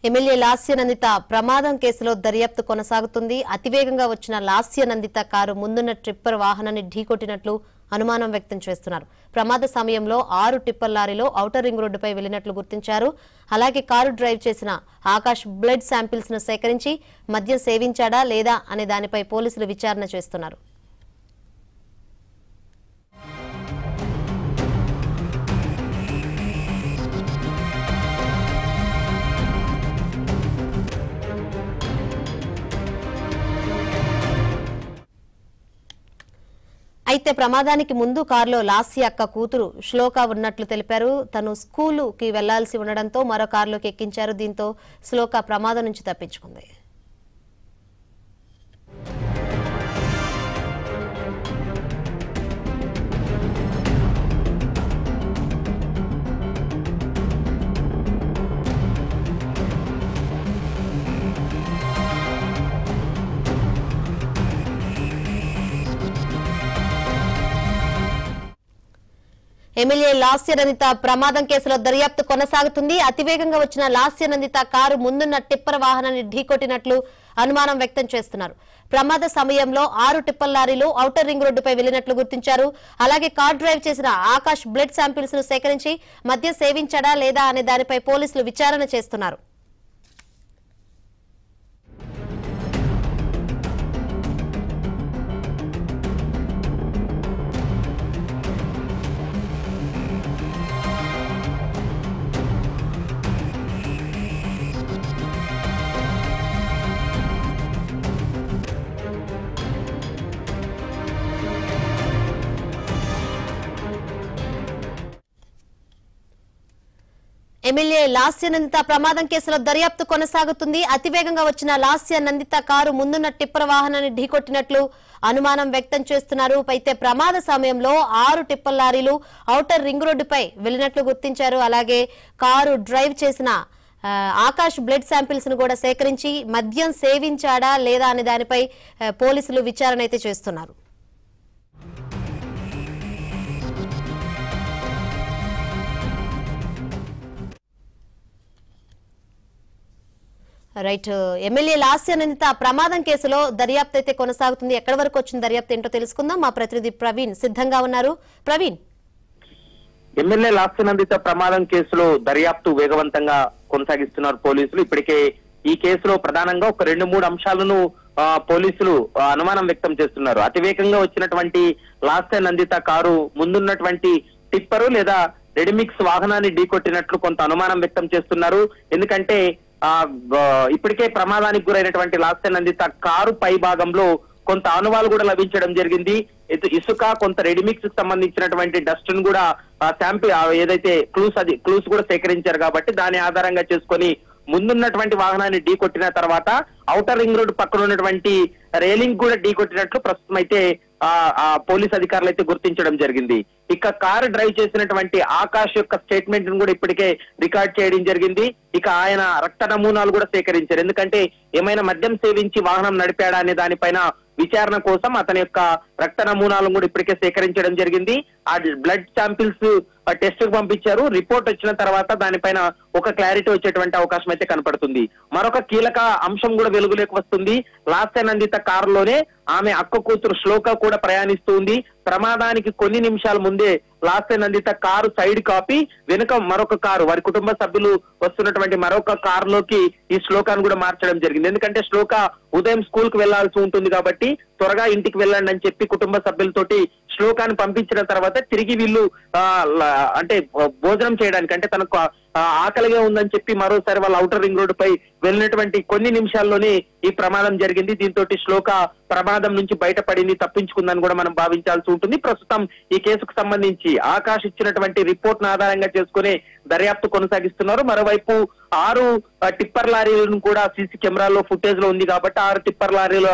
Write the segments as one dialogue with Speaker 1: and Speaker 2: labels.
Speaker 1: MLA Lasya Nanditha ప్రమాదం కేసులో దర్యాప్తు కొనసాగుతుంది. అతివేగంగా వచ్చిన లాస్యనందిత కారు ముందున్న ట్రిప్పర్ వాహనాన్ని ఢీకొట్టినట్లు అనుమానం వ్యక్తం చేస్తున్నారు. ప్రమాద సమయంలో 6 టిప్పర్ లారీలో ఔటర్ రింగ్ రోడ్డుపై వెళ్లినట్లు గుర్తించారు. అలాగే కారు డ్రైవ్ చేసిన ఆకాష్ బ్లడ్ శాంపిల్స్ ను సేకరించి మద్యం సేవించాడా లేదా అనే దానిపై పోలీసులు విచారణ చేస్తున్నారు. అయితే ప్రమాదానికి ముందు కారులో లాస్య అక్క కూతురు శ్లోక ఉన్నట్లు తెలిపారు. తను స్కూలుకి వెళ్లాల్సి ఉండడంతో మరో కారులోకి ఎక్కించారు. దీంతో శ్లోక ప్రమాదం నుంచి తప్పించుకుంది. ఎమ్మెల్యే లాస్యనందిత ప్రమాదం కేసులో దర్యాప్తు కొనసాగుతుంది. అతివేగంగా వచ్చిన లాస్యనందిత కారు ముందున్న టిప్పర్ వాహనాన్ని ఢీకొట్టినట్లు అనుమానం వ్యక్తం చేస్తున్నారు. ప్రమాద సమయంలో 6 టిప్పర్ లారీలు ఔటర్ రింగ్ రోడ్డుపై వెళ్లినట్లు గుర్తించారు. అలాగే కార్ డ్రైవ్ చేసిన ఆకాష్ బ్లడ్ శాంపిల్స్ ను సేకరించి మద్యం సేవించాడా లేదా అనే దానిపై పోలీసులు విచారణ చేస్తున్నారు. ఎమ్మెల్యే లాస్యనందిత ప్రమాదం కేసులో దర్యాప్తు కొనసాగుతుంది. అతివేగంగా వచ్చిన లాస్యనందిత కారు ముందున్న టిప్పర్ వాహనాన్ని ఢీకొట్టినట్లు అనుమానం వ్యక్తం చేస్తున్నారు. అయితే ప్రమాద సమయంలో 6 టిప్పర్ లారీలు ఔటర్ రింగ్ రోడ్డుపై వెళ్లినట్లు గుర్తించారు. అలాగే కారు డ్రైవ్ చేసిన ఆకాష్ బ్లడ్ శాంపిల్స్ ను కూడా సేకరించి మద్యం సేవించాడా లేదా అనే దానిపై పోలీసులు విచారణ అయితే చేస్తున్నారు. రైట్, ఎమ్మెల్యే లాస్యనందిత ప్రమాదం కేసులో దర్యాప్తు అయితే కొనసాగుతుంది. ఎక్కడి వరకు వచ్చిన దర్యాప్తు ఏంటో తెలుసుకుందాం. మా ప్రతినిధి ప్రవీణ్ సిద్ధంగా ఉన్నారు. ప్రవీణ్,
Speaker 2: ఎమ్మెల్యే లాస్యనందిత ప్రమాదం కేసులో దర్యాప్తు వేగవంతంగా కొనసాగిస్తున్నారు పోలీసులు. ఇప్పటికే ఈ కేసులో ప్రధానంగా ఒక 2-3 అంశాలను పోలీసులు అనుమానం వ్యక్తం చేస్తున్నారు. అతివేగంగా వచ్చినటువంటి లాస్యనందిత కారు ముందున్నటువంటి టిప్పరు లేదా రెడీమిక్స్ వాహనాన్ని ఢీకొట్టినట్లు కొంత అనుమానం వ్యక్తం చేస్తున్నారు. ఎందుకంటే ఇప్పటికే ప్రమాదానికి గురైనటువంటి లాస్యనందిత కారు పై భాగంలో కొంత ఆనవాలు కూడా లభించడం జరిగింది. ఇసుక, కొంత రెడీమిక్స్ కి సంబంధించినటువంటి డస్ట్ ను కూడా శాంపిల్ ఏదైతే క్లూస్ కూడా సేకరించారు. కాబట్టి దాని ఆధారంగా చేసుకొని ముందున్నటువంటి వాహనాన్ని ఢీకొట్టిన తర్వాత ఔటర్ రింగ్ రోడ్ పక్కన ఉన్నటువంటి రైలింగ్ కూడా ఢీకొట్టినట్లు ప్రస్తుతం అయితే పోలీస్ అధికారులు అయితే గుర్తించడం జరిగింది. ఇక కారు డ్రైవ్ చేసినటువంటి ఆకాష్ యొక్క స్టేట్మెంట్ ను కూడా ఇప్పటికే రికార్డ్ చేయడం జరిగింది. ఇక ఆయన రక్త నమూనాలు కూడా సేకరించారు. ఎందుకంటే ఏమైనా మద్యం సేవించి వాహనం నడిపాడా అనే దానిపైన విచారణ కోసం అతని యొక్క రక్త నమూనాలను కూడా ఇప్పటికే సేకరించడం జరిగింది. ఆ బ్లడ్ శాంపిల్స్ టెస్ట్ కు పంపించారు. రిపోర్ట్ వచ్చిన తర్వాత దానిపైన ఒక క్లారిటీ వచ్చేటువంటి అవకాశం అయితే కనపడుతుంది. మరొక కీలక అంశం కూడా వెలుగులోకి వస్తుంది. లాస్యనందిత కారులోనే ఆమె అక్క కూతురు శ్లోక కూడా ప్రయాణిస్తుంది. ప్రమాదానికి కొన్ని నిమిషాల ముందే లాస్యనందిత కారు సైడ్ కాపీ వెనుక మరొక కారు, వారి కుటుంబ సభ్యులు వస్తున్నటువంటి మరొక కారులోకి ఈ శ్లోకాన్ని కూడా మార్చడం జరిగింది. ఎందుకంటే శ్లోక ఉదయం స్కూల్ కు వెళ్లాల్సి ఉంటుంది కాబట్టి త్వరగా ఇంటికి వెళ్ళండి అని చెప్పి కుటుంబ సభ్యులతోటి శ్లోకాన్ని పంపించిన తర్వాత తిరిగి వీళ్ళు అంటే భోజనం చేయడానికి, అంటే తనకు ఆకలిగా ఉందని చెప్పి మరోసారి వాళ్ళ ఔటర్ రింగ్ రోడ్డు పై వెళ్ళినటువంటి కొన్ని నిమిషాల్లోనే ఈ ప్రమాదం జరిగింది. దీంతో శ్లోక ప్రమాదం నుంచి బయటపడింది, తప్పించుకుందని కూడా మనం భావించాల్సి ఉంటుంది. ప్రస్తుతం ఈ కేసుకు సంబంధించి ఆకాష్ ఇచ్చినటువంటి రిపోర్ట్ ను ఆధారంగా చేసుకుని దర్యాప్తు కొనసాగిస్తున్నారు. మరోవైపు 6 టిప్పర్ లారీలను కూడా సీసీ కెమెరాల్లో ఫుటేజ్ లో ఉంది కాబట్టి 6 టిప్పర్ లారీల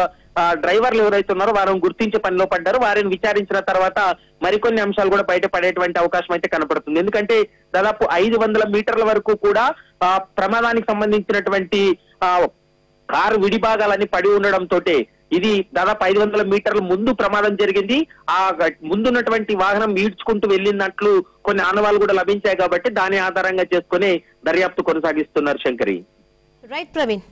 Speaker 2: డ్రైవర్లు ఎవరైతే ఉన్నారో వారిని గుర్తించే పనిలో పడ్డారు. వారిని విచారించిన తర్వాత మరికొన్ని అంశాలు కూడా బయటపడేటువంటి అవకాశం అయితే కనపడుతుంది. ఎందుకంటే దాదాపు 500 మీటర్ల వరకు కూడా ప్రమాదానికి సంబంధించినటువంటి కారు విడిభాగాలన్నీ పడి ఉండడంతో ఇది దాదాపు 500 మీటర్ల ముందు ప్రమాదం జరిగింది. ఆ ముందున్నటువంటి వాహనం ఈడ్చుకుంటూ వెళ్ళినట్లు కొన్ని ఆనవాళ్లు కూడా లభించాయి కాబట్టి దాని ఆధారంగా చేసుకుని దర్యాప్తు కొనసాగిస్తున్నారు శంకరి.
Speaker 1: రైట్ ప్రవీణ్.